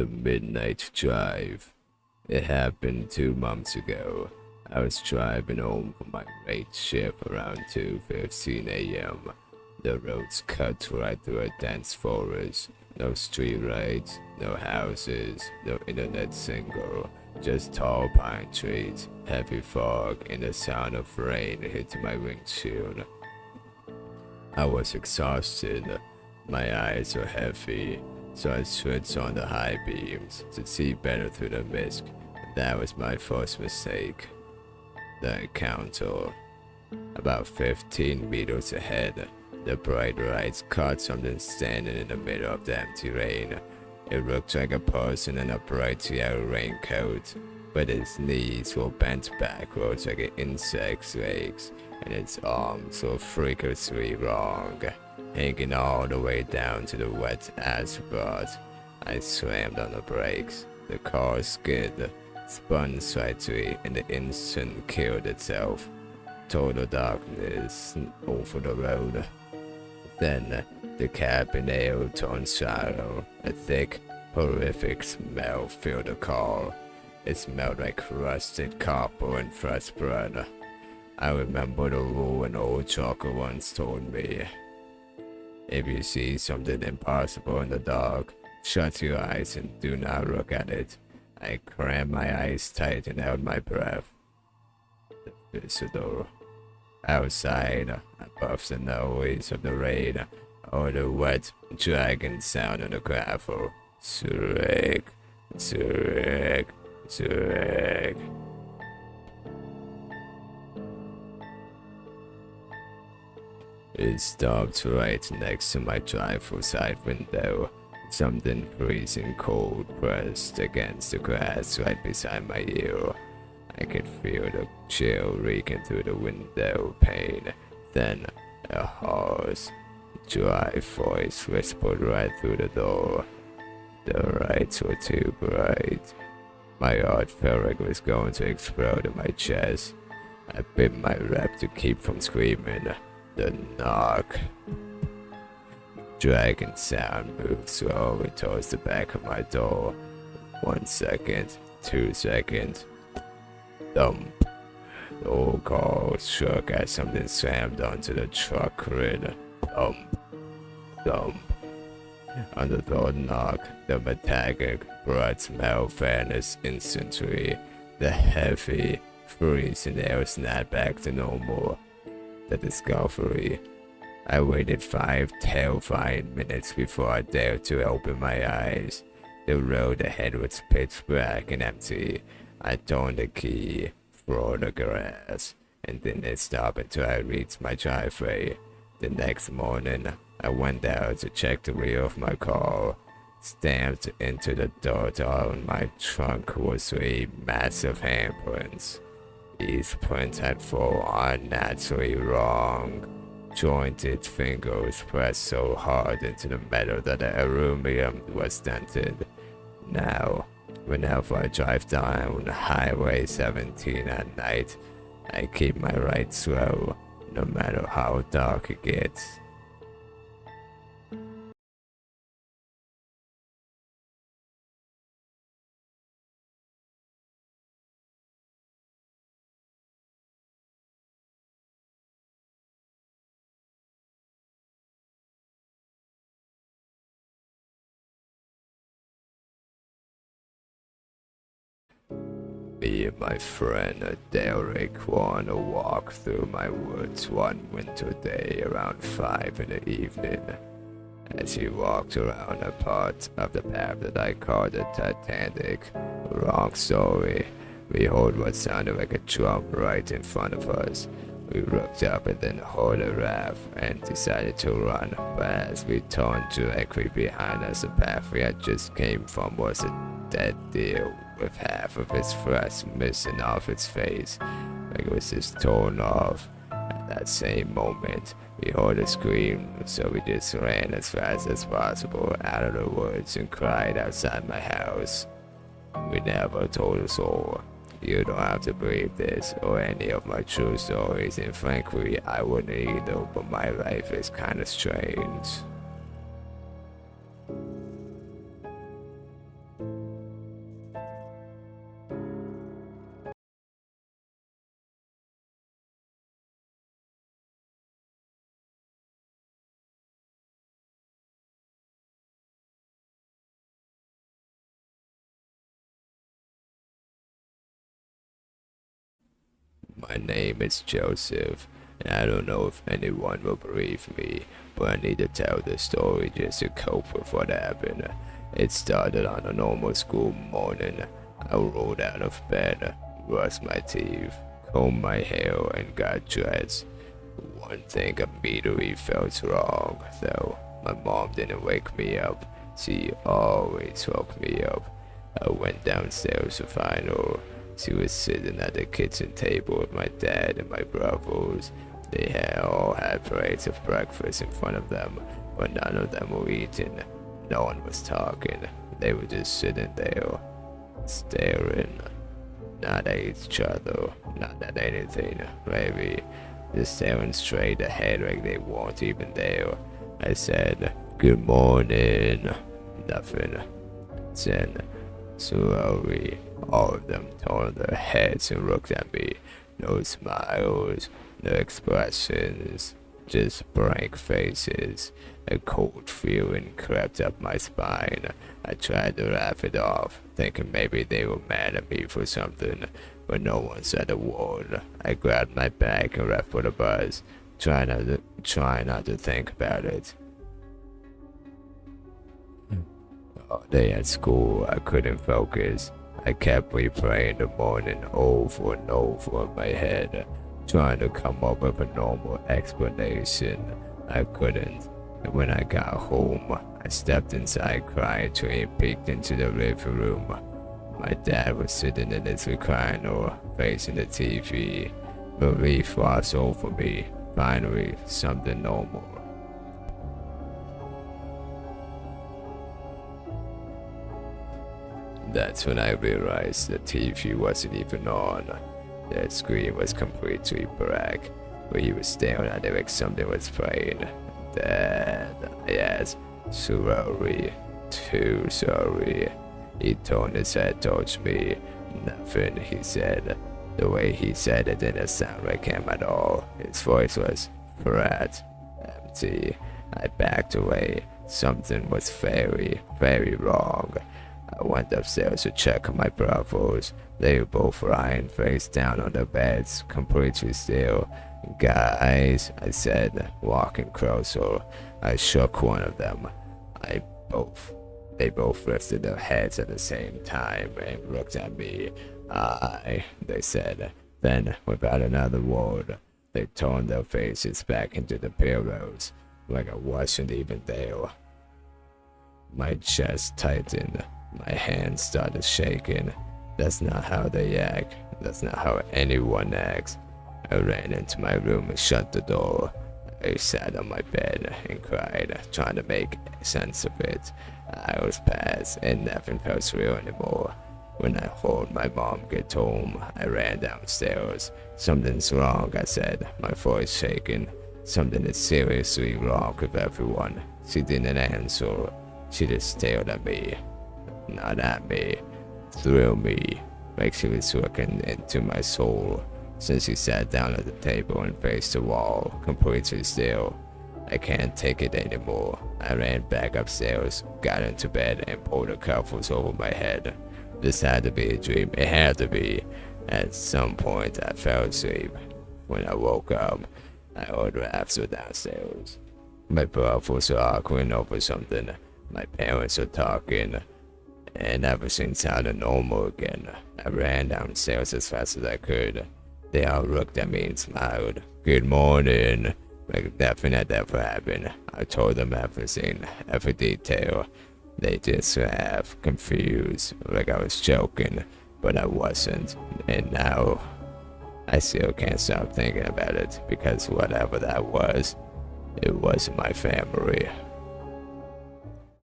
The Midnight Drive. It happened 2 months ago. I was driving home from my late shift around 2:15 a.m. The roads cut right through a dense forest. No street lights, no houses, no internet signal, just tall pine trees, heavy fog, and the sound of rain hitting my windshield. I was exhausted. My eyes were heavy, so I switched on the high beams to see better through the mist. That was my first mistake. The encounter. About 15 meters ahead, the bright lights caught something standing in the middle of the empty lane. It looked like a person in a bright yellow raincoat, but its knees were bent backwards like an insect's legs, and its arms were freakishly long, hanging all the way down to the wet asphalt. I slammed on the brakes. The car skid, spun slightly, and the instant killed itself. Total darkness over the road. Then the cabin air turned sour. A thick, horrific smell filled the car. It smelled like rusted copper and fresh blood. I remember the rule an old trucker once told me. If you see something impossible in the dark, shut your eyes and do not look at it. I crammed my eyes tight and held my breath. The visitor. Outside, above the noise of the rain, or the wet, dragging sound of the gravel. Zurich, Zurich, Zurich. It stopped right next to my driver's side window. Something freezing cold pressed against the grass right beside my ear. I could feel the chill reeking through the window pane. Then a hoarse, dry voice whispered right through the door. The lights were too bright. My heart felt like it was going to explode in my chest. I bit my lip to keep from screaming. The knock. Dragging sound moved slowly towards the back of my door. 1 second, 2 seconds. Thump. The whole car shook as something slammed onto the truck lid. Thump. Thump. On the third knock, the metallic blood smell vanished instantly. The heavy, freezing air snapped back to normal. The discovery. I waited 5 terrifying minutes before I dared to open my eyes. The road ahead was pitch black and empty. I turned the key, threw the grass, and didn't stop until I reached my driveway. The next morning, I went out to check the rear of my car. Stamped into the dirt on my trunk was a massive handprints. These prints had 4 unnaturally long, jointed fingers pressed so hard into the metal that the aluminum was dented. Now, whenever I drive down Highway 17 at night, I keep my ride slow, no matter how dark it gets. Me and my friend Derek were on a walk through my woods one winter day around 5 in the evening. As he walked around a part of the path that I called the Titanic, long story, we heard what sounded like a drum right in front of us. We looked up and then heard a laugh and decided to run, but as we turned directly behind us, the path we had just came from was a dead deer with half of its flesh missing off its face, like it was just torn off. At that same moment, we heard a scream, so we just ran as fast as possible out of the woods and cried outside my house. We never told a soul. You don't have to believe this or any of my true stories, and frankly, I wouldn't either, but my life is kinda strange. My name is Joseph, and I don't know if anyone will believe me, but I need to tell the story just to cope with what happened. It started on a normal school morning. I rolled out of bed, brushed my teeth, combed my hair, and got dressed. One thing immediately felt wrong, though. My mom didn't wake me up. She always woke me up. I went downstairs to find her. She was sitting at the kitchen table with my dad and my brothers. They had all had plates of breakfast in front of them, but none of them were eating. No one was talking. They were just sitting there, staring. Not at each other, not at anything, maybe. Just staring straight ahead like they weren't even there. I said, "Good morning." Nothing. Then, slowly, all of them turned their heads and looked at me. No smiles, no expressions, just blank faces. A cold feeling crept up my spine. I tried to laugh it off, thinking maybe they were mad at me for something, but no one said a word. I grabbed my bag and left with a buzz, trying not to think about it. All day at school, I couldn't focus. I kept replaying the morning over and over in my head, trying to come up with a normal explanation. I couldn't. And when I got home, I stepped inside crying and peeked into the living room. My dad was sitting in his recliner, facing the TV. Relief washed over me. Finally, something normal. That's when I realized the TV wasn't even on. The screen was completely black, but he was staring at it like something was playing. Dad, I asked, slowly, too slowly. He turned his head towards me. Nothing, he said. The way he said it didn't sound like him at all. His voice was flat, empty. I backed away. Something was very, very wrong. I went upstairs to check on my brothers. They were both lying face down on their beds, completely still. "Guys," I said, walking closer. I shook one of them. They both lifted their heads at the same time and looked at me. They said. Then, without another word, they turned their faces back into the pillows, like I wasn't even there. My chest tightened. My hands started shaking. That's not how they act. That's not how anyone acts. I ran into my room and shut the door. I sat on my bed and cried, trying to make sense of it. Hours passed and nothing felt real anymore. When I heard my mom get home, I ran downstairs. "Something's wrong," I said, my voice shaking. "Something is seriously wrong with everyone." She didn't answer. She just stared at me. Not at me, through me, like she was looking into my soul. Since she sat down at the table and faced the wall, completely still. "I can't take it anymore." I ran back upstairs, got into bed, and pulled the covers over my head. This had to be a dream. It had to be. At some point, I fell asleep. When I woke up, I heard laughter downstairs. My brothers were arguing over something. My parents were talking. And everything sounded normal again. I ran downstairs as fast as I could. They all looked at me and smiled. "Good morning." Like nothing had ever happened. I told them everything, every detail. They just laughed, confused, like I was joking, but I wasn't. And now, I still can't stop thinking about it, because whatever that was, it wasn't my family.